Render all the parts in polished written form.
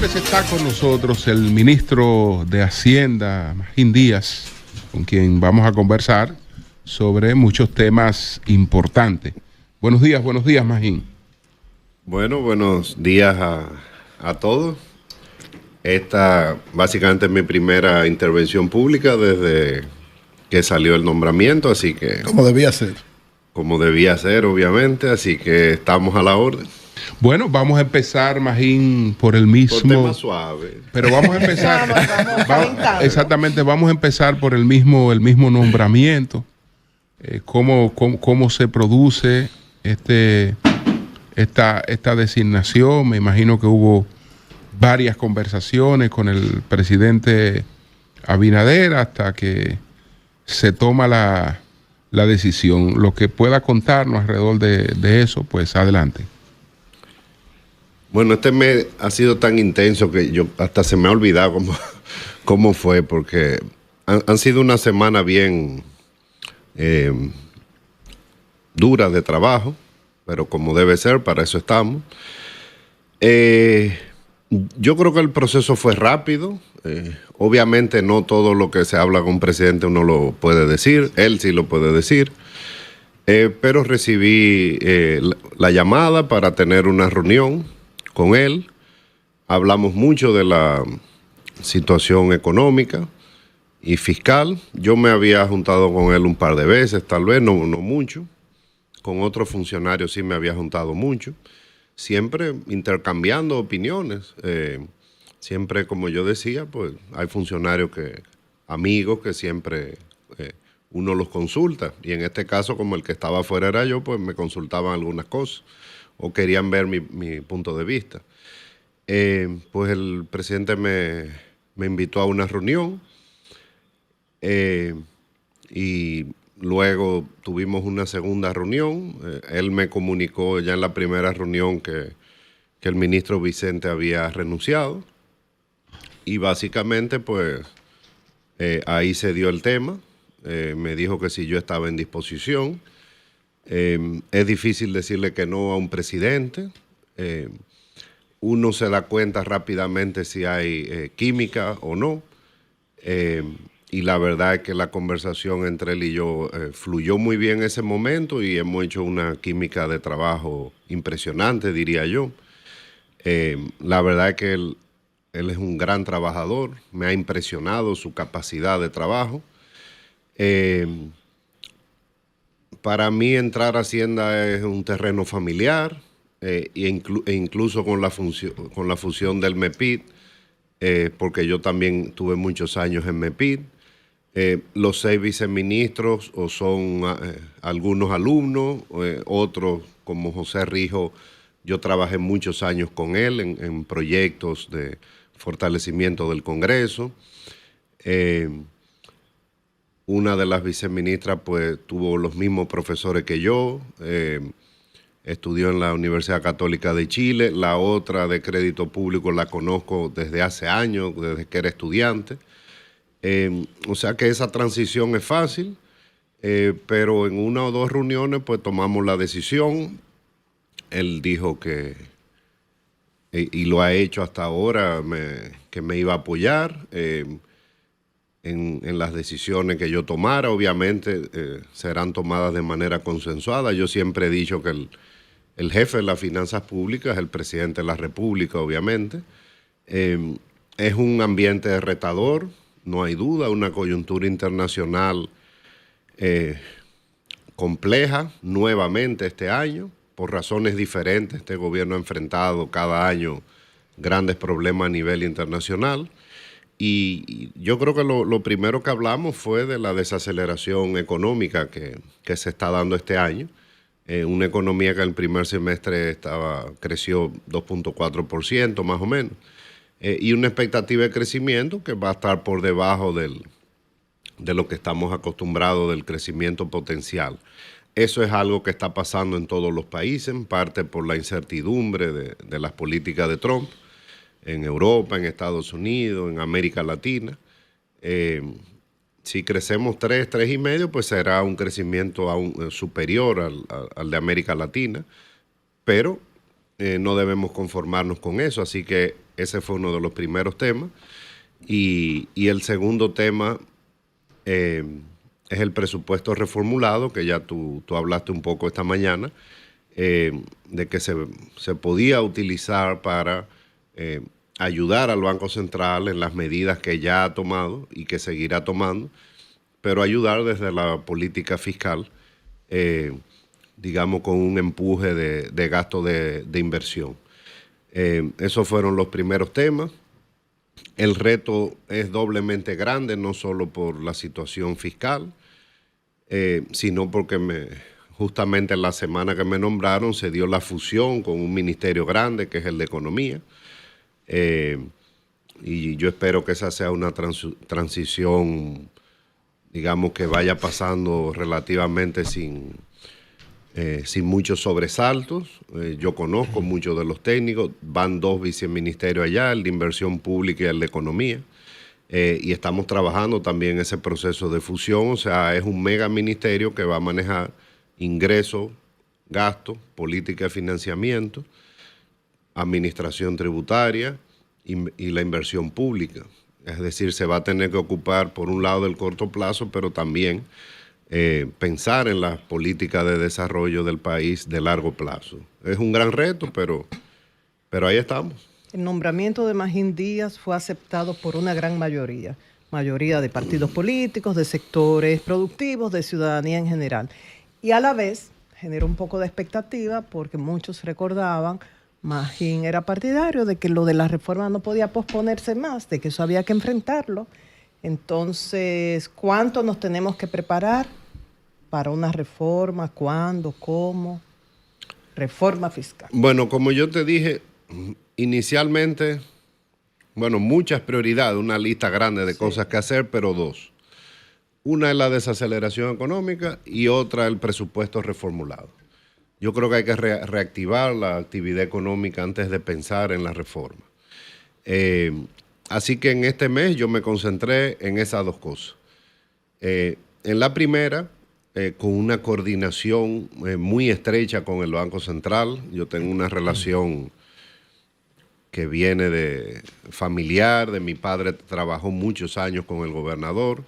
señores, está con nosotros el ministro de Hacienda, Magín Díaz, con quien vamos a conversar sobre muchos temas importantes. Buenos días, Magín. Bueno, buenos días a todos. Esta básicamente es mi primera intervención pública desde que salió el nombramiento, así que... Como debía ser. Como debía ser, obviamente, así que estamos a la orden. Bueno, vamos a empezar, Magín, por el mismo... Por tema suave. Pero vamos a empezar... Exactamente, vamos a empezar por el mismo nombramiento. Cómo se produce esta designación. Me imagino que hubo varias conversaciones con el presidente Abinader hasta que se toma la decisión. Lo que pueda contarnos alrededor de eso, pues adelante. Bueno, este mes ha sido tan intenso que yo hasta se me ha olvidado cómo fue, porque han sido una semana bien dura de trabajo, pero como debe ser, para eso estamos. Yo creo que el proceso fue rápido. Obviamente no todo lo que se habla con un presidente uno lo puede decir, él sí lo puede decir, pero recibí la llamada para tener una reunión con él. Hablamos mucho de la situación económica y fiscal. Yo me había juntado con él un par de veces, tal vez, no mucho. Con otros funcionarios sí me había juntado mucho. Siempre intercambiando opiniones. Siempre, como yo decía, pues hay funcionarios amigos que siempre uno los consulta. Y en este caso, como el que estaba afuera era yo, pues me consultaban algunas cosas o querían ver mi punto de vista. Pues el presidente me invitó a una reunión y luego tuvimos una segunda reunión. Él me comunicó ya en la primera reunión que el ministro Vicente había renunciado y básicamente pues ahí se dio el tema. Me dijo que si yo estaba en disposición. Es difícil decirle que no a un presidente. Uno se da cuenta rápidamente si hay química o no. Y la verdad es que la conversación entre él y yo fluyó muy bien en ese momento y hemos hecho una química de trabajo impresionante, diría yo. La verdad es que él es un gran trabajador. Me ha impresionado su capacidad de trabajo. Para mí entrar a Hacienda es un terreno familiar e incluso con la fusión del MEPID, porque yo también tuve muchos años en MEPID. Los 6 viceministros o son algunos alumnos, otros como José Rijo, yo trabajé muchos años con él en proyectos de fortalecimiento del Congreso. Una de las viceministras pues tuvo los mismos profesores que yo, estudió en la Universidad Católica de Chile. La otra de crédito público la conozco desde hace años, desde que era estudiante. O sea que esa transición es fácil, pero en una o dos reuniones pues tomamos la decisión. Él dijo que, y lo ha hecho hasta ahora, que me iba a apoyar en las decisiones que yo tomara. Obviamente serán tomadas de manera consensuada. Yo siempre he dicho que el jefe de las finanzas públicas es el presidente de la República, obviamente. Es un ambiente retador, no hay duda, una coyuntura internacional compleja nuevamente este año, por razones diferentes. Este gobierno ha enfrentado cada año grandes problemas a nivel internacional. Y yo creo que lo primero que hablamos fue de la desaceleración económica que se está dando este año. Una economía que en el primer semestre creció 2.4% más o menos. Y una expectativa de crecimiento que va a estar por debajo de lo que estamos acostumbrados del crecimiento potencial. Eso es algo que está pasando en todos los países, en parte por la incertidumbre de las políticas de Trump, en Europa, en Estados Unidos, en América Latina. Si crecemos 3,5, pues será un crecimiento aún superior al de América Latina, pero no debemos conformarnos con eso. Así que ese fue uno de los primeros temas. Y el segundo tema es el presupuesto reformulado, que ya tú hablaste un poco esta mañana, de que se podía utilizar para ayudar al Banco Central en las medidas que ya ha tomado y que seguirá tomando, pero ayudar desde la política fiscal, digamos, con un empuje de gasto de inversión. Esos fueron los primeros temas. El reto es doblemente grande, no solo por la situación fiscal, sino porque justamente en la semana que me nombraron se dio la fusión con un ministerio grande, que es el de Economía. Y yo espero que esa sea una transición, digamos, que vaya pasando relativamente sin muchos sobresaltos. Yo conozco muchos de los técnicos, van 2 viceministerios allá, el de Inversión Pública y el de Economía, y estamos trabajando también en ese proceso de fusión. O sea, es un mega ministerio que va a manejar ingresos, gastos, política de financiamiento, administración tributaria y la inversión pública. Es decir, se va a tener que ocupar por un lado del corto plazo, pero también pensar en las políticas de desarrollo del país de largo plazo. Es un gran reto, pero ahí estamos. El nombramiento de Magín Díaz fue aceptado por una gran mayoría de partidos políticos, de sectores productivos, de ciudadanía en general. Y a la vez generó un poco de expectativa porque muchos recordaban, Magín era partidario de que lo de la reforma no podía posponerse más, de que eso había que enfrentarlo. Entonces, ¿cuánto nos tenemos que preparar para una reforma? ¿Cuándo? ¿Cómo? Reforma fiscal. Bueno, como yo te dije, inicialmente, muchas prioridades, una lista grande de cosas que hacer, pero 2. Una es la desaceleración económica y otra el presupuesto reformulado. Yo creo que hay que reactivar la actividad económica antes de pensar en la reforma. Así que en este mes yo me concentré en esas 2 cosas. En la primera, con una coordinación muy estrecha con el Banco Central. Yo tengo una relación que viene de familiar, de mi padre trabajó muchos años con el gobernador,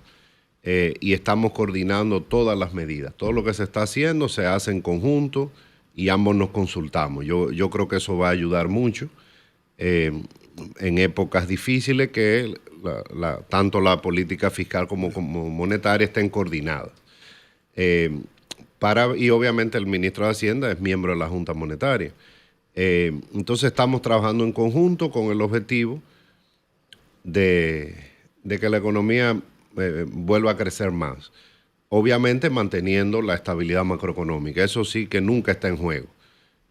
y estamos coordinando todas las medidas. Todo lo que se está haciendo se hace en conjunto y ambos nos consultamos. Yo creo que eso va a ayudar mucho en épocas difíciles, que tanto la política fiscal como monetaria estén coordinadas. Y obviamente el ministro de Hacienda es miembro de la Junta Monetaria. Entonces estamos trabajando en conjunto con el objetivo de que la economía vuelva a crecer más. Obviamente manteniendo la estabilidad macroeconómica. Eso sí que nunca está en juego.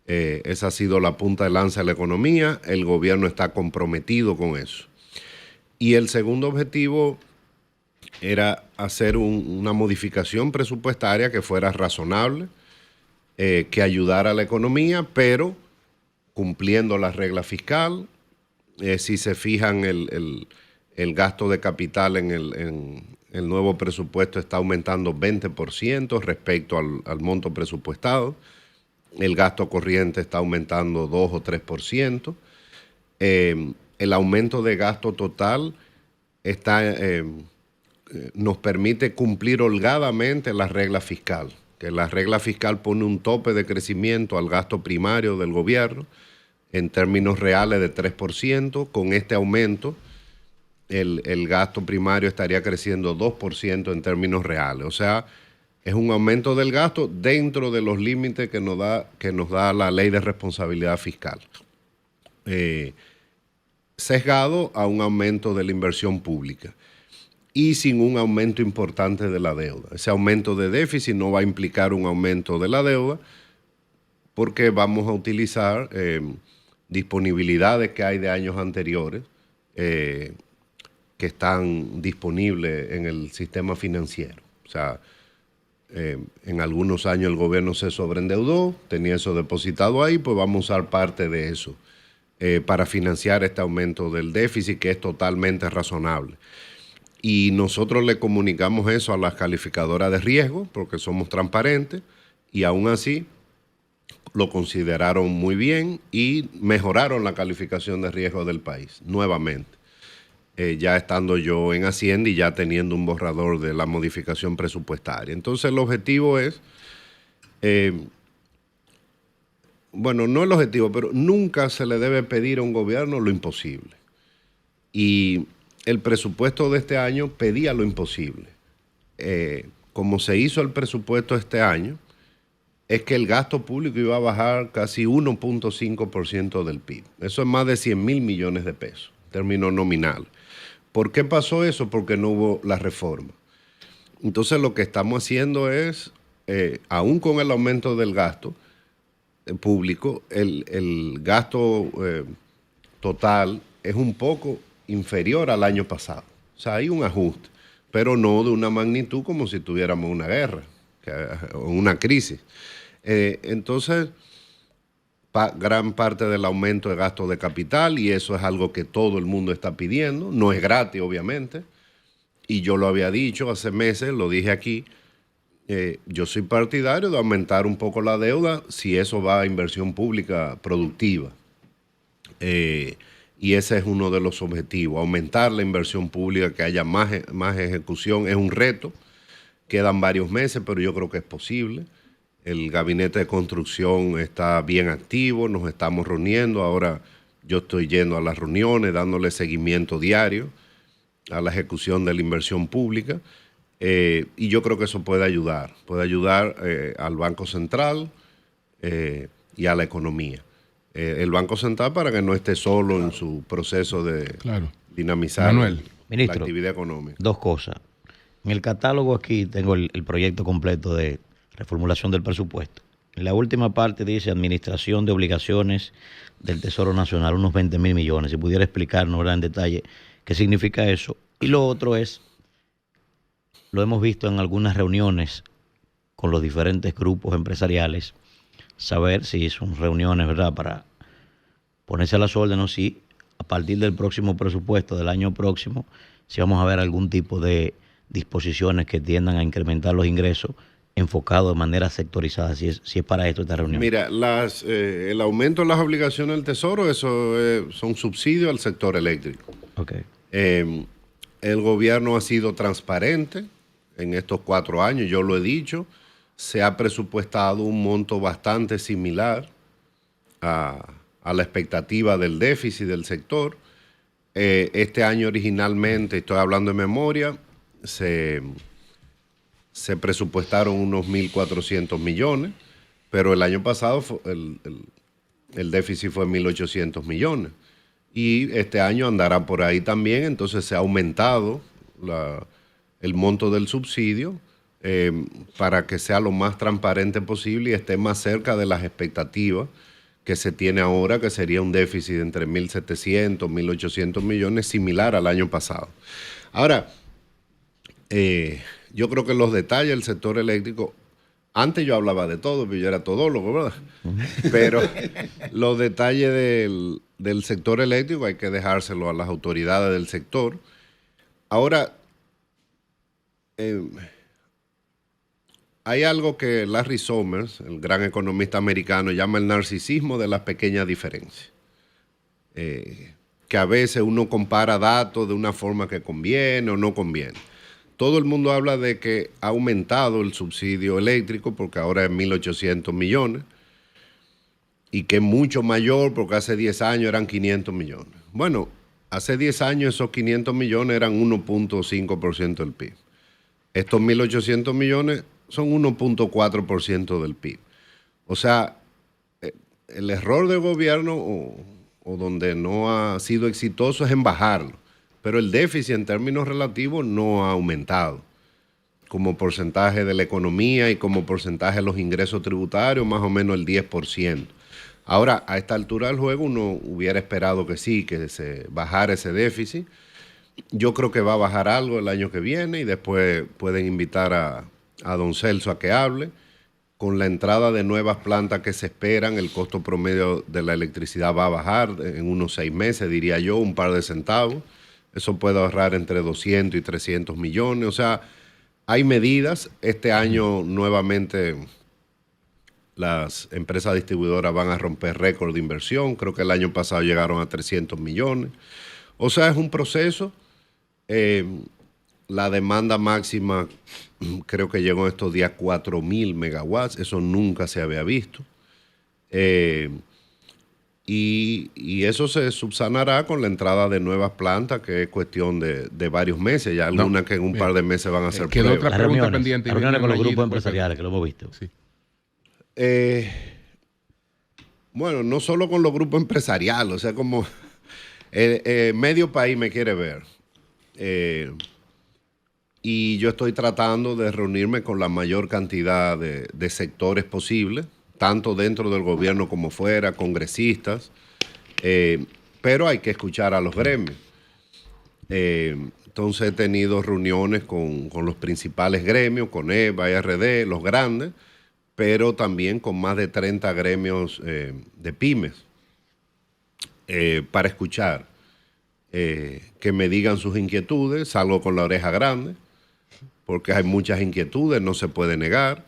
Esa ha sido la punta de lanza de la economía. El gobierno está comprometido con eso. Y el segundo objetivo era hacer una modificación presupuestaria que fuera razonable, que ayudara a la economía, pero cumpliendo la regla fiscal. Si se fijan, el gasto de capital en el nuevo presupuesto está aumentando 20% respecto al monto presupuestado. El gasto corriente está aumentando 2 o 3%. El aumento de gasto total nos permite cumplir holgadamente la regla fiscal, que la regla fiscal pone un tope de crecimiento al gasto primario del gobierno en términos reales de 3%. Con este aumento, el gasto primario estaría creciendo 2% en términos reales. O sea, es un aumento del gasto dentro de los límites que nos da la ley de responsabilidad fiscal. Sesgado a un aumento de la inversión pública y sin un aumento importante de la deuda. Ese aumento de déficit no va a implicar un aumento de la deuda porque vamos a utilizar disponibilidades que hay de años anteriores que están disponibles en el sistema financiero. O sea, en algunos años el gobierno se sobreendeudó, tenía eso depositado ahí, pues vamos a usar parte de eso para financiar este aumento del déficit, que es totalmente razonable. Y nosotros le comunicamos eso a las calificadoras de riesgo porque somos transparentes, y aún así lo consideraron muy bien y mejoraron la calificación de riesgo del país nuevamente. Ya estando yo en Hacienda y ya teniendo un borrador de la modificación presupuestaria. Entonces el objetivo es, bueno, no el objetivo, pero nunca se le debe pedir a un gobierno lo imposible. Y el presupuesto de este año pedía lo imposible. Como se hizo el presupuesto este año, es que el gasto público iba a bajar casi 1.5% del PIB. Eso es más de 100,000 millones de pesos, en términos nominales. ¿Por qué pasó eso? Porque no hubo la reforma. Entonces lo que estamos haciendo es, aún con el aumento del gasto público, el gasto total es un poco inferior al año pasado. O sea, hay un ajuste, pero no de una magnitud como si tuviéramos una guerra o una crisis. Entonces, gran parte del aumento de gasto de capital, y eso es algo que todo el mundo está pidiendo, no es gratis obviamente, y yo lo había dicho hace meses, lo dije aquí, yo soy partidario de aumentar un poco la deuda si eso va a inversión pública productiva. Y ese es uno de los objetivos, aumentar la inversión pública, que haya más ejecución. Es un reto, quedan varios meses, pero yo creo que es posible. El gabinete de construcción está bien activo, nos estamos reuniendo. Ahora yo estoy yendo a las reuniones, dándole seguimiento diario a la ejecución de la inversión pública. Y yo creo que eso puede ayudar al Banco Central y a la economía. El Banco Central para que no esté solo en su proceso de dinamizar Ministro, la actividad económica. Dos cosas. En el catálogo aquí tengo el proyecto completo de reformulación del presupuesto. En la última parte dice administración de obligaciones del Tesoro Nacional, unos 20,000 millones. Si pudiera explicarnos en detalle qué significa eso. Y lo otro es, lo hemos visto en algunas reuniones con los diferentes grupos empresariales, saber si son reuniones, ¿verdad?, para ponerse a las órdenes, o si a partir del próximo presupuesto del año próximo, si vamos a ver algún tipo de disposiciones que tiendan a incrementar los ingresos enfocado de manera sectorizada, si es para esto esta reunión. Mira, el aumento de las obligaciones del Tesoro, eso son subsidios al sector eléctrico. Okay. El gobierno ha sido transparente en estos 4 años, yo lo he dicho, se ha presupuestado un monto bastante similar a la expectativa del déficit del sector. Este año originalmente, estoy hablando de memoria, se presupuestaron unos 1.400 millones, pero el año pasado el déficit fue 1.800 millones. Y este año andará por ahí también, entonces se ha aumentado el monto del subsidio para que sea lo más transparente posible y esté más cerca de las expectativas que se tiene ahora, que sería un déficit entre 1.700, 1.800 millones, similar al año pasado. Ahora, yo creo que los detalles del sector eléctrico, antes yo hablaba de todo, pero yo era todólogo, ¿verdad? Pero los detalles del sector eléctrico hay que dejárselo a las autoridades del sector. Ahora, hay algo que Larry Summers, el gran economista americano, llama el narcisismo de las pequeñas diferencias. Que a veces uno compara datos de una forma que conviene o no conviene. Todo el mundo habla de que ha aumentado el subsidio eléctrico porque ahora es 1.800 millones y que es mucho mayor porque hace 10 años eran 500 millones. Bueno, hace 10 años esos 500 millones eran 1.5% del PIB. Estos 1.800 millones son 1.4% del PIB. O sea, el error del gobierno o donde no ha sido exitoso es en bajarlo. Pero el déficit en términos relativos no ha aumentado. Como porcentaje de la economía y como porcentaje de los ingresos tributarios, más o menos el 10%. Ahora, a esta altura del juego, uno hubiera esperado que sí, que se bajara ese déficit. Yo creo que va a bajar algo el año que viene y después pueden invitar a don Celso a que hable. Con la entrada de nuevas plantas que se esperan, el costo promedio de la electricidad va a bajar en unos 6 meses, diría yo, un par de centavos. Eso puede ahorrar entre 200 y 300 millones. O sea, hay medidas. Este año nuevamente las empresas distribuidoras van a romper récord de inversión. Creo que el año pasado llegaron a 300 millones. O sea, es un proceso. La demanda máxima creo que llegó estos días a 4.000 megawatts. Eso nunca se había visto. Y eso se subsanará con la entrada de nuevas plantas, que es cuestión de varios meses. Ya algunas que en un par de meses van a ser quedó pruebas. otra pregunta pendiente. Las reuniones con los grupos Mayito, empresariales, que lo hemos visto. Sí. Bueno, no solo con los grupos empresariales, o sea, como medio país me quiere ver. Y yo estoy tratando de reunirme con la mayor cantidad de sectores posibles, tanto dentro del gobierno como fuera, congresistas, pero hay que escuchar a los gremios. Entonces he tenido reuniones con los principales gremios, con EVA, IRD, los grandes, pero también con más de 30 gremios de pymes, para escuchar, que me digan sus inquietudes. Salgo con la oreja grande, porque hay muchas inquietudes, no se puede negar.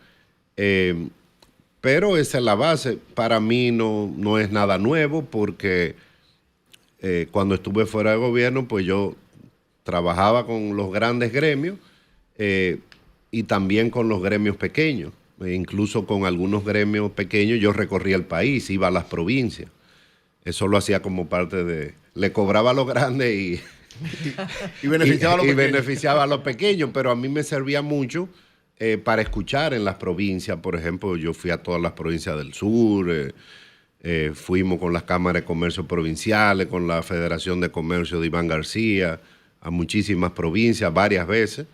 Pero esa es la base. Para mí no es nada nuevo, porque cuando estuve fuera de gobierno, pues yo trabajaba con los grandes gremios y también con los gremios pequeños. Incluso con algunos gremios pequeños yo recorría el país, iba a las provincias. Eso lo hacía como parte de... Le cobraba a los grandes y beneficiaba a los pequeños, pero a mí me servía mucho para escuchar en las provincias. Por ejemplo, yo fui a todas las provincias del sur, fuimos con las cámaras de comercio provinciales, con la Federación de Comercio de Iván García, a muchísimas provincias, varias veces.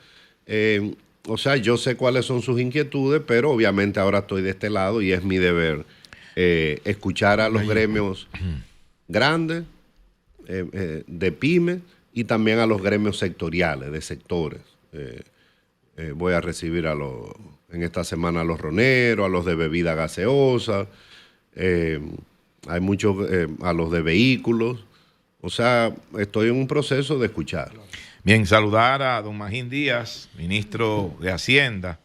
O sea, yo sé cuáles son sus inquietudes, pero obviamente ahora estoy de este lado y es mi deber escuchar a los gremios grandes, de pymes, y también a los gremios sectoriales, de sectores. Voy a recibir en esta semana a los roneros, a los de bebida gaseosa, hay muchos, a los de vehículos. O sea, estoy en un proceso de escuchar. Bien, saludar a don Magín Díaz, ministro de Hacienda.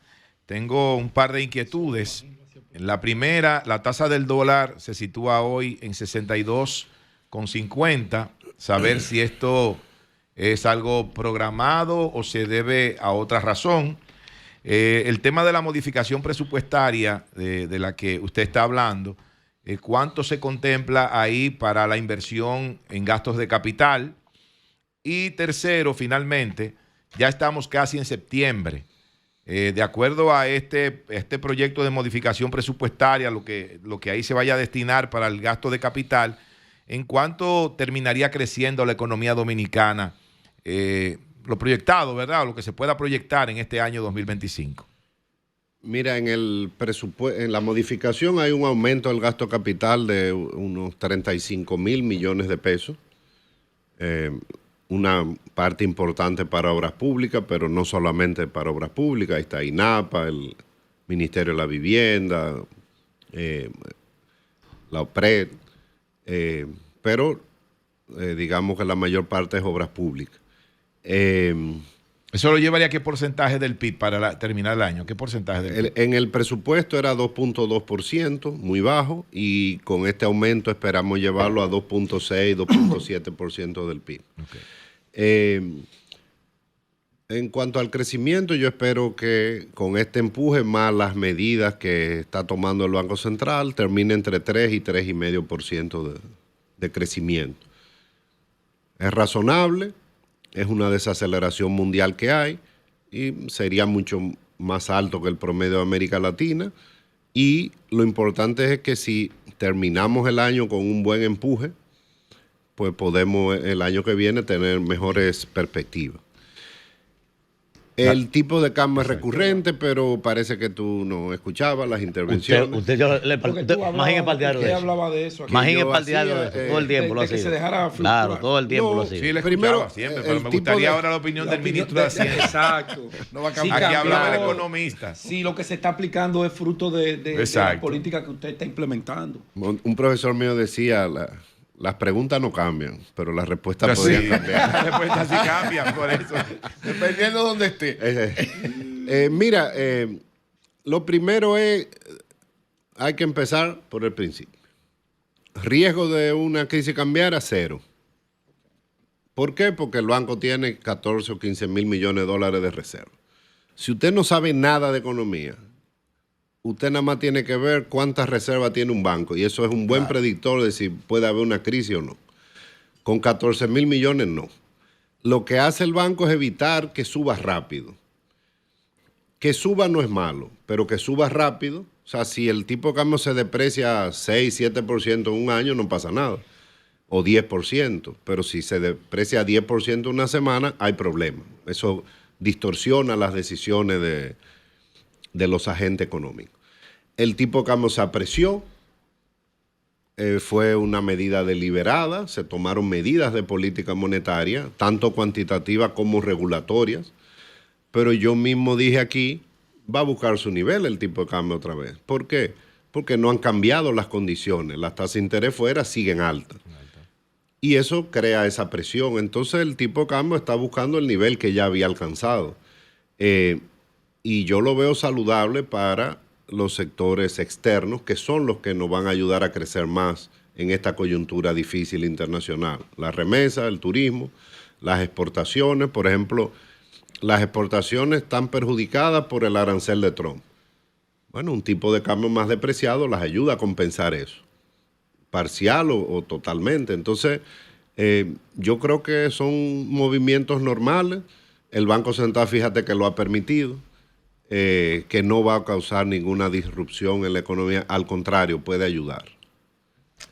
Tengo un par de inquietudes. La primera, la tasa del dólar se sitúa hoy en 62,50. Saber si esto es algo programado o se debe a otra razón. El tema de la modificación presupuestaria de la que usted está hablando, ¿cuánto se contempla ahí para la inversión en gastos de capital? Y tercero, finalmente, ya estamos casi en septiembre. De acuerdo a este proyecto de modificación presupuestaria, lo que ahí se vaya a destinar para el gasto de capital, ¿en cuánto terminaría creciendo la economía dominicana? Lo proyectado, ¿verdad? Lo que se pueda proyectar en este año 2025. Mira, en la modificación hay un aumento del gasto capital de unos 35.000 millones de pesos. Una parte importante para obras públicas, pero no solamente para obras públicas. Ahí está INAPA, el Ministerio de la Vivienda, la OPRED, pero digamos que la mayor parte es obras públicas. ¿Eso lo llevaría a qué porcentaje del PIB para terminar el año? ¿Qué porcentaje del PIB? En el presupuesto era 2.2%, muy bajo, y con este aumento esperamos llevarlo a 2.6, 2.7% del PIB. Okay. En cuanto al crecimiento, yo espero que con este empuje más las medidas que está tomando el Banco Central termine entre 3 y 3,5% de crecimiento. Es razonable, es una desaceleración mundial que hay y sería mucho más alto que el promedio de América Latina. Y lo importante es que si terminamos el año con un buen empuje, pues podemos el año que viene tener mejores perspectivas. El tipo de cambio es recurrente, pero parece que tú no escuchabas las intervenciones. Magín es partidario de eso. Hablaba de eso. Magín es partidario de eso. Todo el tiempo lo ha sido. Que se dejara fluctuar. Claro, todo el tiempo lo ha sido. Sí, le escuchaba siempre, pero me gustaría ahora la opinión del ministro de Hacienda. Exacto. No va a cambiar. Aquí hablaba el economista. Sí, lo que se está aplicando es fruto de la política que usted está implementando. Un profesor mío decía... Las preguntas no cambian, pero las respuestas podrían cambiar. Las respuestas sí cambian, por eso. Dependiendo de dónde esté. Mira, lo primero es, hay que empezar por el principio. Riesgo de una crisis cambiaria, 0. ¿Por qué? Porque el banco tiene 14 o 15 mil millones de dólares de reserva. Si usted no sabe nada de economía, usted nada más tiene que ver cuántas reservas tiene un banco y eso es un buen predictor de si puede haber una crisis o no. Con 14 mil millones, no. Lo que hace el banco es evitar que suba rápido. Que suba no es malo, pero que suba rápido. O sea, si el tipo de cambio se deprecia 6, 7% en un año, no pasa nada. O 10%. Pero si se deprecia 10% en una semana, hay problema. Eso distorsiona las decisiones de los agentes económicos. El tipo de cambio se apreció. Fue una medida deliberada. Se tomaron medidas de política monetaria, tanto cuantitativas como regulatorias. Pero yo mismo dije aquí, va a buscar su nivel el tipo de cambio otra vez. ¿Por qué? Porque no han cambiado las condiciones. Las tasas de interés fuera siguen altas. Y eso crea esa presión. Entonces el tipo de cambio está buscando el nivel que ya había alcanzado. Y yo lo veo saludable para los sectores externos, que son los que nos van a ayudar a crecer más en esta coyuntura difícil internacional. La remesa, el turismo, las exportaciones, por ejemplo. Las exportaciones están perjudicadas por el arancel de Trump. Bueno, un tipo de cambio más depreciado las ayuda a compensar eso, parcial o totalmente. Entonces, yo creo que son movimientos normales. El Banco Central, fíjate que lo ha permitido, que no va a causar ninguna disrupción en la economía. Al contrario, puede ayudar.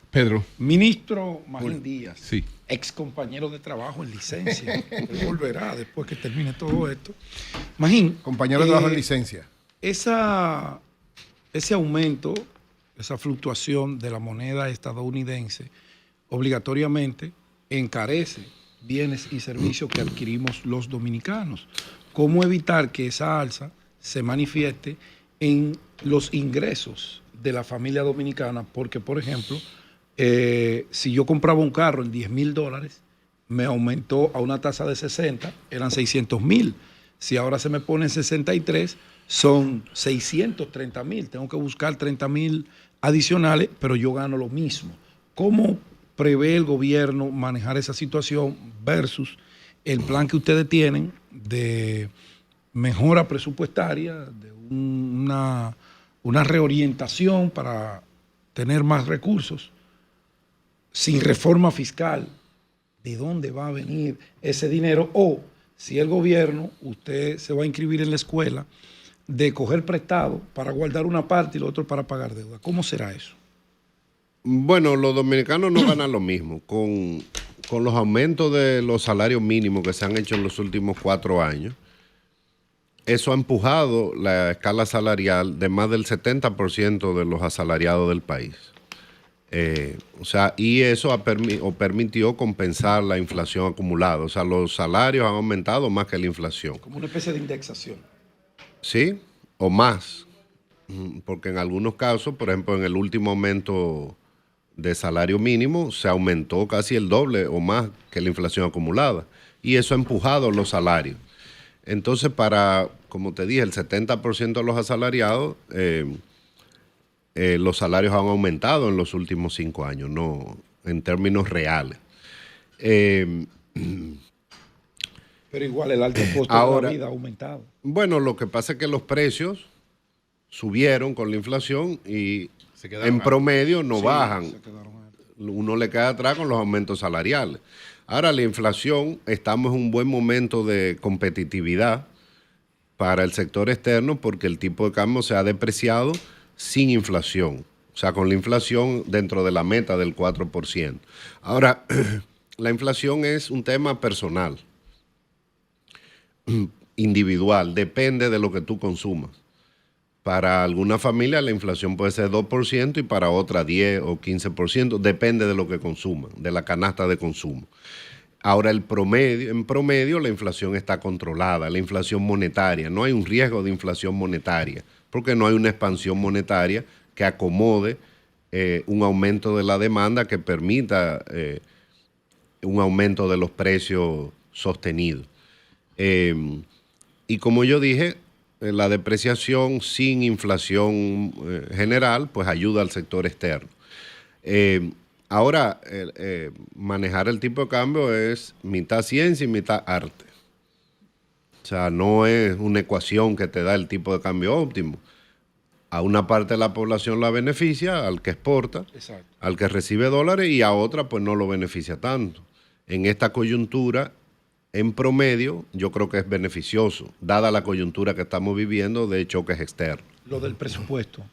Pedro. Ministro Magín Díaz. Sí. Ex compañero de trabajo en licencia. Él volverá después que termine todo esto. Magín. Compañero de trabajo en licencia. Ese aumento, esa fluctuación de la moneda estadounidense, obligatoriamente encarece bienes y servicios que adquirimos los dominicanos. ¿Cómo evitar que esa alza se manifieste en los ingresos de la familia dominicana? Porque, por ejemplo, si yo compraba un carro en $10,000, me aumentó a una tasa de 60, eran 600,000. Si ahora se me pone en 63, son 630,000. Tengo que buscar 30,000 adicionales, pero yo gano lo mismo. ¿Cómo prevé el gobierno manejar esa situación versus el plan que ustedes tienen de mejora presupuestaria, de una reorientación para tener más recursos? Sin reforma fiscal, ¿de dónde va a venir ese dinero? O si el gobierno, usted se va a inscribir en la escuela, de coger prestado para guardar una parte y lo otro para pagar deuda. ¿Cómo será eso? Bueno, los dominicanos no ganan lo mismo. Con los aumentos de los salarios mínimos que se han hecho en los últimos 4 años, eso ha empujado la escala salarial de más del 70% de los asalariados del país. Y eso permitió compensar la inflación acumulada. O sea, los salarios han aumentado más que la inflación. Como una especie de indexación. Sí, o más. Porque en algunos casos, por ejemplo, en el último aumento de salario mínimo, se aumentó casi el doble o más que la inflación acumulada. Y eso ha empujado los salarios. Entonces, como te dije, el 70% de los asalariados... los salarios han aumentado en los últimos 5 años, no en términos reales. Pero igual el alto costo de la vida ha aumentado. Bueno, lo que pasa es que los precios subieron con la inflación y en promedio no bajan. Uno le queda atrás con los aumentos salariales. Ahora la inflación, estamos en un buen momento de competitividad para el sector externo porque el tipo de cambio se ha depreciado sin inflación, o sea, con la inflación dentro de la meta del 4%. Ahora, la inflación es un tema personal, individual, depende de lo que tú consumas. Para alguna familia la inflación puede ser 2% y para otra 10 o 15%, depende de lo que consuman, de la canasta de consumo. Ahora, en promedio la inflación está controlada, la inflación monetaria, no hay un riesgo de inflación monetaria, porque no hay una expansión monetaria que acomode un aumento de la demanda que permita un aumento de los precios sostenidos. Y como yo dije, la depreciación sin inflación general, pues ayuda al sector externo. Ahora, manejar el tipo de cambio es mitad ciencia y mitad arte. O sea, no es una ecuación que te da el tipo de cambio óptimo. A una parte de la población la beneficia, al que exporta, Exacto. al que recibe dólares, y a otra pues no lo beneficia tanto. En esta coyuntura, en promedio, yo creo que es beneficioso, dada la coyuntura que estamos viviendo de choques externos. Lo del presupuesto.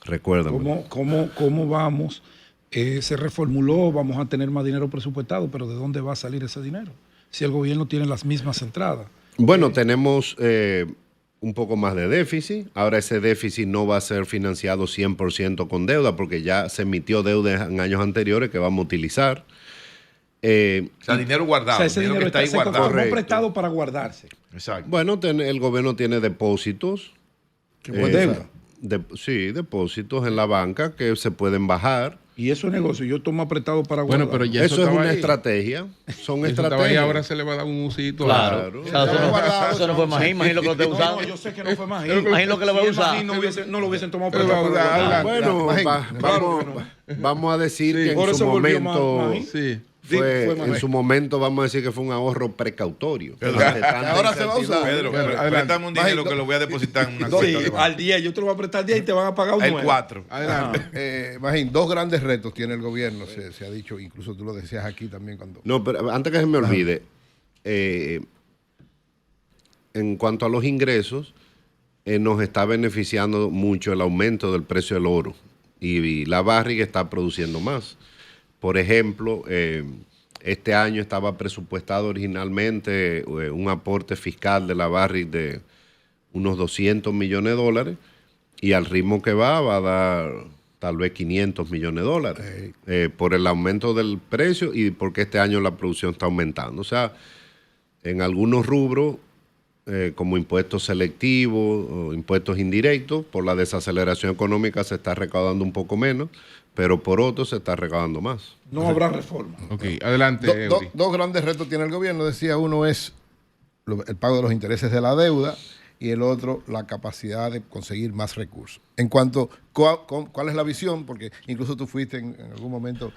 Recuérdame. ¿Cómo vamos? Se reformuló, vamos a tener más dinero presupuestado, pero ¿de dónde va a salir ese dinero? Si el gobierno tiene las mismas entradas. Bueno, tenemos un poco más de déficit. Ahora ese déficit no va a ser financiado 100% con deuda, porque ya se emitió deuda en años anteriores que vamos a utilizar. O sea, dinero guardado. O sea, ese dinero que está ahí se guardado. tomó prestado para guardarse. Exacto. Bueno, el gobierno tiene depósitos. Que fue deuda. Sí, depósitos en la banca que se pueden bajar. Y eso es negocio. Yo tomo prestado para guardar. Bueno, pero ya Eso es estaba una ahí. estrategia. Son Eso estaba ahí, estrategias. ahora se le va a dar un usito. Claro. O sea, eso no fue más. Imagino que lo esté usando. No, yo sé que no fue más. Imagino que lo va a usar. No lo hubiesen tomado Pero prestado para guardar. Bueno, Claro que vamos a decir que por en su eso volvió momento... Magín. Sí. En su momento vamos a decir que fue un ahorro precautorio. Ahora se va a usar. Pedro, Bueno, adelante. préstame un dinero que lo voy a depositar en una cuenta de Sí, banco. al día. Yo te lo voy a prestar al día y te van a pagar un El 9. 4. Adelante. Magín, dos grandes retos tiene el gobierno, se ha dicho, incluso tú lo decías aquí también cuando... No, pero antes que se me olvide, en cuanto a los ingresos, nos está beneficiando mucho el aumento del precio del oro y la Barrick está produciendo más. Por ejemplo, este año estaba presupuestado originalmente un aporte fiscal de la Barrick de unos 200 millones de dólares y al ritmo que va a dar tal vez 500 millones de dólares por el aumento del precio y porque este año la producción está aumentando. O sea, en algunos rubros, como impuestos selectivos o impuestos indirectos, por la desaceleración económica se está recaudando un poco menos, pero por otros se está recaudando más. No habrá reforma. Ok, adelante. Eury. Dos grandes retos tiene el gobierno, decía uno es el pago de los intereses de la deuda y el otro la capacidad de conseguir más recursos. En cuanto cuál es la visión, porque incluso tú fuiste en algún momento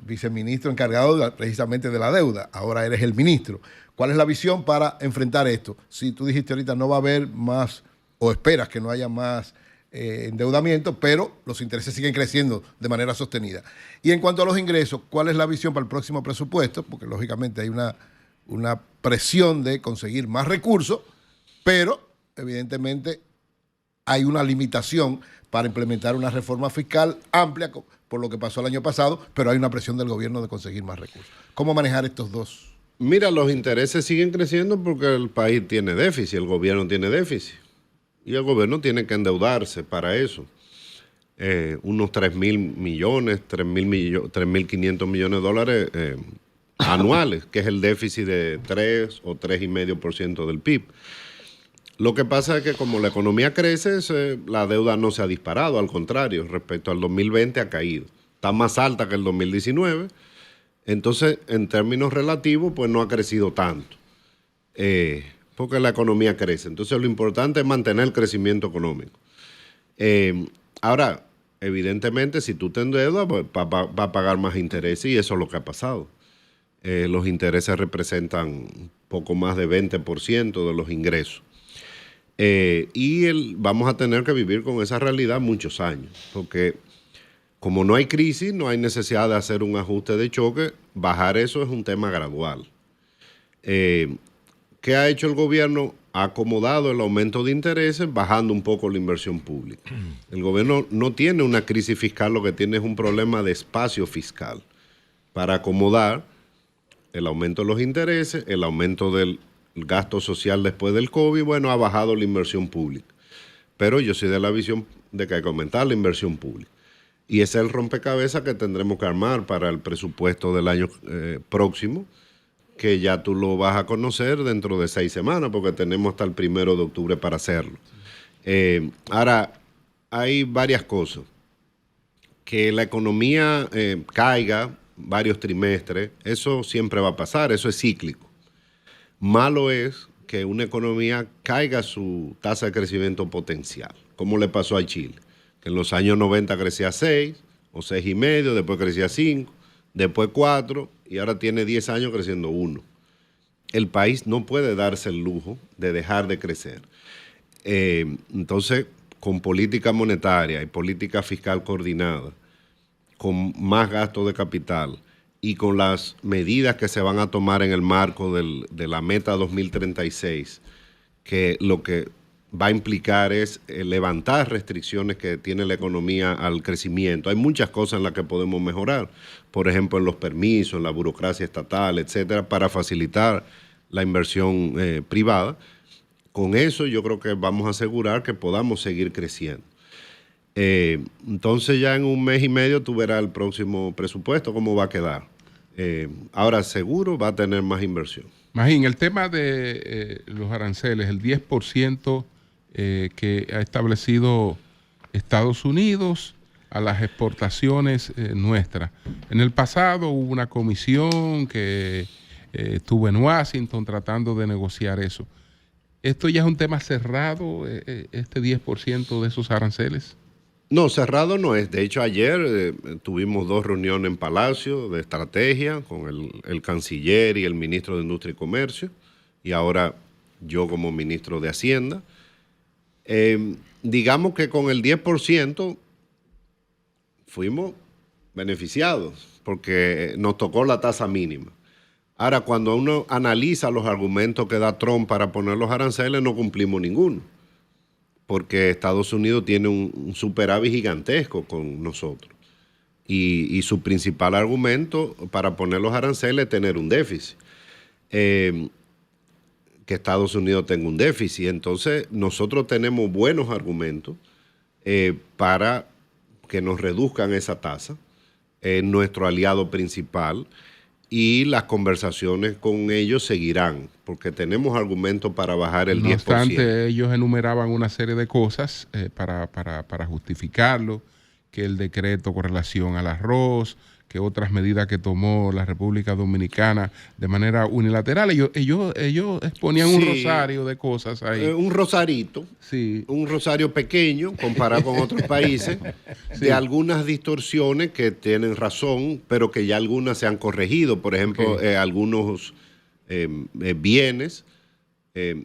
viceministro encargado precisamente de la deuda, ahora eres el ministro. ¿Cuál es la visión para enfrentar esto? Si tú dijiste ahorita no va a haber más, o esperas que no haya más endeudamiento, pero los intereses siguen creciendo de manera sostenida. Y en cuanto a los ingresos, ¿cuál es la visión para el próximo presupuesto? Porque lógicamente hay una presión de conseguir más recursos, pero evidentemente hay una limitación para implementar una reforma fiscal amplia por lo que pasó el año pasado, pero hay una presión del gobierno de conseguir más recursos. ¿Cómo manejar estos dos? Mira, los intereses siguen creciendo porque el país tiene déficit, el gobierno tiene déficit. Y el gobierno tiene que endeudarse para eso. Unos 3.000 millones, 3.500 millones de dólares anuales, que es el déficit de 3 o 3,5% del PIB. Lo que pasa es que como la economía crece, la deuda no se ha disparado, al contrario, respecto al 2020 ha caído. Está más alta que el 2019. Entonces, en términos relativos, pues no ha crecido tanto. Porque la economía crece. Entonces lo importante es mantener el crecimiento económico. Ahora, evidentemente, si tú te endeudas, pues, va a pagar más intereses y eso es lo que ha pasado. Los intereses representan un poco más de 20% de los ingresos. Vamos a tener que vivir con esa realidad muchos años, porque como no hay crisis, no hay necesidad de hacer un ajuste de choque, bajar eso es un tema gradual. ¿Qué ha hecho el gobierno? Ha acomodado el aumento de intereses, bajando un poco la inversión pública. El gobierno no tiene una crisis fiscal, lo que tiene es un problema de espacio fiscal para acomodar el aumento de los intereses, el aumento del gasto social después del COVID. Bueno, ha bajado la inversión pública. Pero yo soy de la visión de que hay que aumentar la inversión pública. Y ese es el rompecabezas que tendremos que armar para el presupuesto del año próximo, que ya tú lo vas a conocer dentro de 6 semanas, porque tenemos hasta el 1 de octubre para hacerlo. Ahora, hay varias cosas. Que la economía caiga varios trimestres, eso siempre va a pasar, eso es cíclico. Malo es que una economía caiga a su tasa de crecimiento potencial, como le pasó a Chile, que en los años 90 crecía 6 o 6,5, después crecía 5, después 4 y ahora tiene 10 años creciendo 1. El país no puede darse el lujo de dejar de crecer. Entonces, con política monetaria y política fiscal coordinada, con más gasto de capital y con las medidas que se van a tomar en el marco de la meta 2036, que lo que va a implicar es levantar restricciones que tiene la economía al crecimiento. Hay muchas cosas en las que podemos mejorar, por ejemplo, en los permisos, en la burocracia estatal, etcétera, para facilitar la inversión privada. Con eso yo creo que vamos a asegurar que podamos seguir creciendo. Entonces ya en 1 mes y medio tú verás el próximo presupuesto, cómo va a quedar. Ahora seguro va a tener más inversión. Magín, el tema de los aranceles, el 10% que ha establecido Estados Unidos a las exportaciones nuestras. En el pasado hubo una comisión que estuvo en Washington tratando de negociar eso. ¿Esto ya es un tema cerrado, este 10% de esos aranceles? No, cerrado no es. De hecho, ayer tuvimos 2 reuniones en Palacio de estrategia con el canciller y el ministro de Industria y Comercio, y ahora yo como ministro de Hacienda. Digamos que con el 10% fuimos beneficiados porque nos tocó la tasa mínima. Ahora, cuando uno analiza los argumentos que da Trump para poner los aranceles, no cumplimos ninguno, porque Estados Unidos tiene un superávit gigantesco con nosotros. Y su principal argumento para poner los aranceles es tener un déficit. Que Estados Unidos tenga un déficit. Entonces, nosotros tenemos buenos argumentos para que nos reduzcan esa tasa. Nuestro aliado principal. Y las conversaciones con ellos seguirán, porque tenemos argumentos para bajar el 10%. No obstante, ellos enumeraban una serie de cosas para justificarlo, que el decreto con relación al arroz, que otras medidas que tomó la República Dominicana de manera unilateral. Ellos exponían un rosario de cosas ahí. Un rosarito, sí. Un rosario pequeño comparado con otros países, sí. De algunas distorsiones que tienen razón, pero que ya algunas se han corregido. Por ejemplo, algunos bienes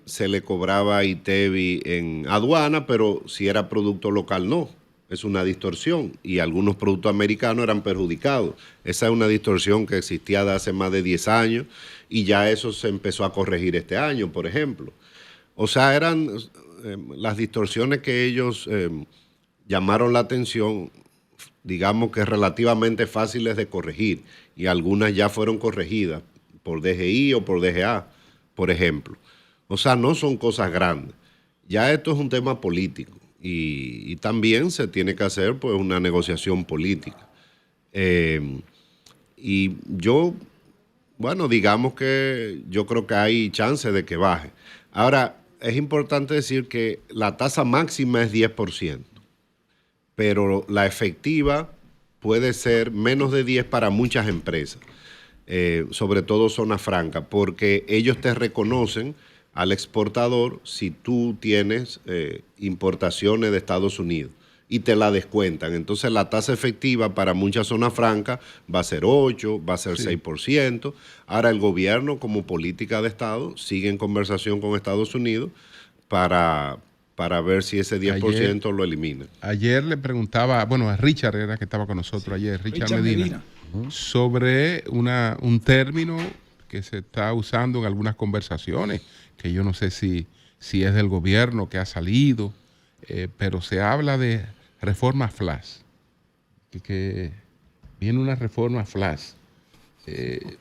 se le cobraba ITEVI en aduana, pero si era producto local no. Es una distorsión y algunos productos americanos eran perjudicados. Esa es una distorsión que existía de hace más de 10 años y ya eso se empezó a corregir este año, por ejemplo. O sea, eran las distorsiones que ellos llamaron la atención, digamos que relativamente fáciles de corregir, y algunas ya fueron corregidas por DGI o por DGA, por ejemplo. O sea, no son cosas grandes. Ya esto es un tema político. Y también se tiene que hacer pues una negociación política. Y yo, bueno, digamos que yo creo que hay chance de que baje. Ahora, es importante decir que la tasa máxima es 10%, pero la efectiva puede ser menos de 10 para muchas empresas, sobre todo zona franca, porque ellos te reconocen al exportador si tú tienes importaciones de Estados Unidos y te la descuentan. Entonces la tasa efectiva para muchas zonas francas va a ser 8, va a ser 6%. Ahora el gobierno como política de Estado sigue en conversación con Estados Unidos para ver si ese 10% lo elimina. Ayer le preguntaba, bueno, a Richard era que estaba con nosotros ayer, Richard Medina. Sobre un término que se está usando en algunas conversaciones, que yo no sé si es del gobierno que ha salido, pero se habla de reforma flash, que viene una reforma flash.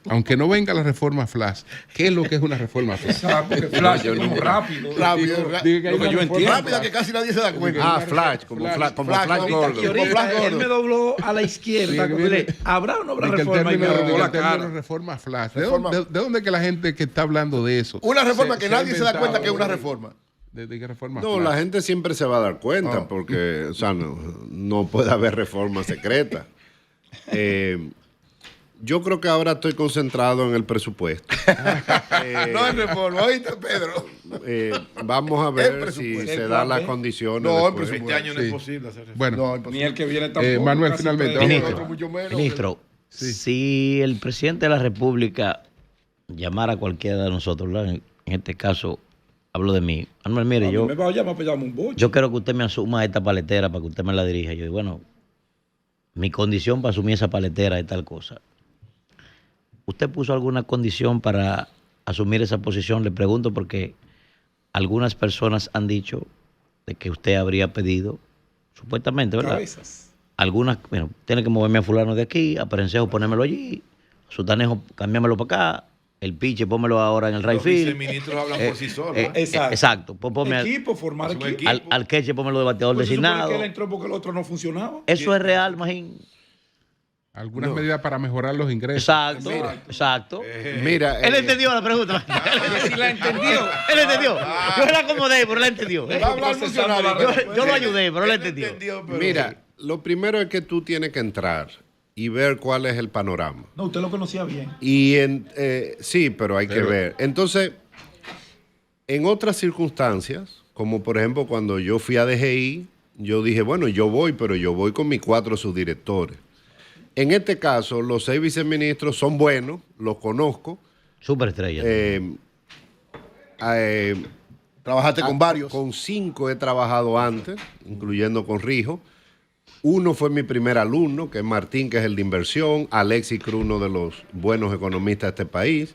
Aunque no venga la reforma flash, ¿qué es lo que es una reforma flash? Porque flash es como rápido. Rápida que casi nadie se da cuenta. Flash, como flash gordo. Él me dobló a la izquierda. ¿Habrá o no habrá reforma? Y me robó la cara. Reforma flash. ¿De dónde que la gente que está hablando de eso? Una reforma que nadie se da cuenta que es una reforma. ¿De qué reforma? No, la gente siempre se va a dar cuenta porque, o sea, no puede haber reforma secreta. Yo creo que ahora estoy concentrado en el presupuesto. No es reforma, ¿oíste, Pedro? Vamos a El ver si presupuesto. se El dan plan las B. condiciones. No, el después. presupuesto. Este año no Sí. es posible hacer eso. Bueno, No, imposible. Ni el que viene tampoco. Manuel, casi finalmente, tres. vamos a- Otro mucho menos. Ministro, si el presidente de la República llamara a cualquiera de nosotros, ¿verdad? En este caso, hablo de mí. Manuel, mire, A mí yo, me va a llamar para llamarme un boche. yo quiero que usted me asuma esta paletera para que usted me la dirija. Yo digo, bueno, mi condición para asumir esa paletera es tal cosa. ¿Usted puso alguna condición para asumir esa posición? Le pregunto porque algunas personas han dicho de que usted habría pedido, supuestamente, ¿verdad? Cabezas. Algunas, bueno, tiene que moverme a fulano de aquí, a Perencejo ponérmelo allí, a Sutanejo cambiármelo para acá, el piche pónmelo ahora en el right Los field. viceministros hablan por sí solos. Exacto. Exacto. Pues ponme Equipo, formar Hace un equipo. equipo. al queche pómelo de bateador Pues se supone designado. que él entró porque el otro no funcionaba. Eso es real, Magín. algunas medidas para mejorar los ingresos. Exacto, exacto. Mira, Él entendió la pregunta. Si la entendió. Él entendió. Yo la acomodé, pero él entendió. Va a hablar funcionario. Yo lo ayudé, pero él Él entendió. pero- mira, lo primero es que tú tienes que entrar y ver cuál es el panorama. No, usted lo conocía bien. Y sí, pero hay que ver. Entonces, en otras circunstancias, como por ejemplo cuando yo fui a DGI, yo dije, bueno, yo voy, pero yo voy con mis 4 subdirectores. En este caso, los 6 viceministros son buenos, los conozco. Superestrella. Trabajaste con varios. Con 5 he trabajado antes, incluyendo con Rijo. Uno fue mi primer alumno, que es Martín, que es el de inversión. Alexis Cruz, uno de los buenos economistas de este país.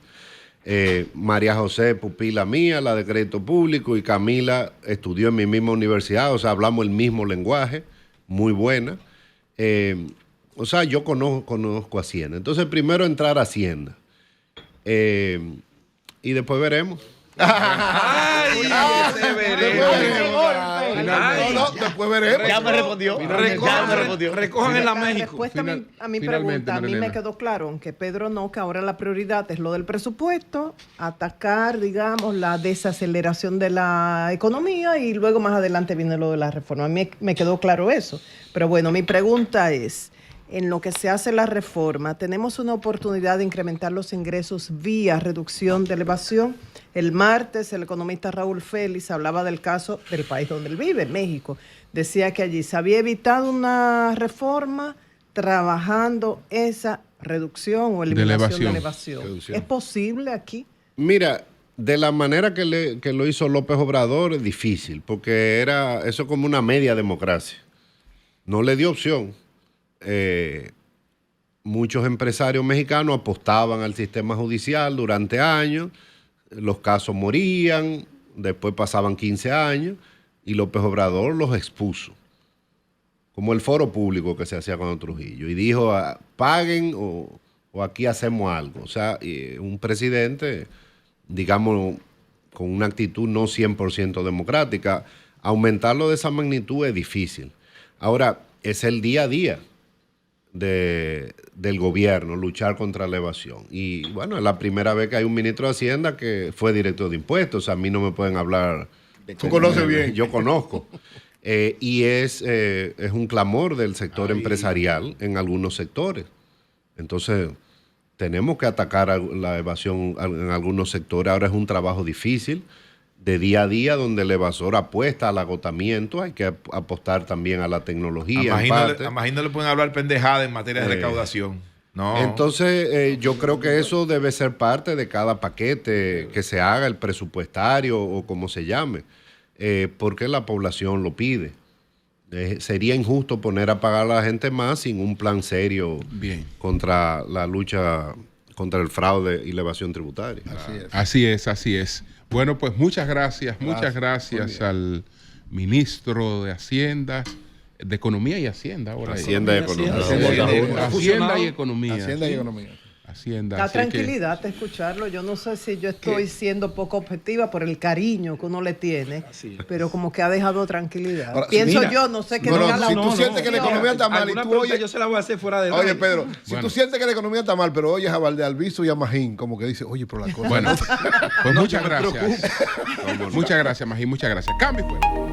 María José, pupila mía, la de crédito público. Y Camila estudió en mi misma universidad, o sea, hablamos el mismo lenguaje, muy buena. O sea, yo conozco Hacienda. Entonces, primero entrar a Hacienda. Y después veremos. ¡Ay! Después veremos. Ya me respondió. Ya me respondió. Recojan en la La México. respuesta a mi Finalmente, pregunta, a mí Marilena. me quedó claro, aunque Pedro no, que ahora la prioridad es lo del presupuesto, atacar, digamos, la desaceleración de la economía y luego más adelante viene lo de la reforma. A mí me quedó claro eso. Pero bueno, mi pregunta es, en lo que se hace la reforma, ¿tenemos una oportunidad de incrementar los ingresos vía reducción de elevación? El martes el economista Raúl Félix hablaba del caso del país donde él vive, México. Decía que allí se había evitado una reforma trabajando esa reducción o eliminación de elevación. Reducción. ¿Es posible aquí? Mira, de la manera que lo hizo López Obrador es difícil, porque era eso como una media democracia. No le dio opción. Muchos empresarios mexicanos apostaban al sistema judicial durante años, los casos morían, después pasaban 15 años y López Obrador los expuso, como el foro público que se hacía con Trujillo, y dijo, paguen o aquí hacemos algo. O sea, un presidente, digamos, con una actitud no 100% democrática, aumentarlo de esa magnitud es difícil. Ahora, es el día a día del gobierno, luchar contra la evasión. Y bueno, es la primera vez que hay un ministro de Hacienda que fue director de impuestos. A mí no me pueden hablar. Tú conoces bien. Yo conozco. Y es un clamor del sector empresarial en algunos sectores. Entonces, tenemos que atacar la evasión en algunos sectores. Ahora es un trabajo difícil, de día a día, donde el evasor apuesta al agotamiento. Hay que apostar también a la tecnología. Imagínate le pueden hablar pendejada en materia de recaudación. No. Entonces, yo creo que eso debe ser parte de cada paquete que se haga, el presupuestario o como se llame, porque la población lo pide. Sería injusto poner a pagar a la gente más sin un plan serio contra la lucha contra el fraude y la evasión tributaria. Así es. Bueno, pues muchas gracias al ministro de Hacienda, de Economía y Hacienda. Ahora Hacienda y Economía. Hacienda y Economía. Hacienda y Economía. Hacienda. Da así que- tranquilidad escucharlo. Yo no sé si yo estoy siendo poco objetiva por el cariño que uno le tiene, pero como que ha dejado tranquilidad. Ahora, Pienso mira, yo, no sé qué no, diga la si tú opinión. sientes que la economía está mal y Alguna tú pregunta oyes... yo se la voy a hacer fuera de Oye, Pedro, si Bueno. tú sientes que la economía está mal, pero oyes a Valdealviso y a Magín, como que dice, oye, pero la cosa... Bueno, pues muchas me gracias. Muchas gracias, Magín, muchas gracias. Cambio y fuera.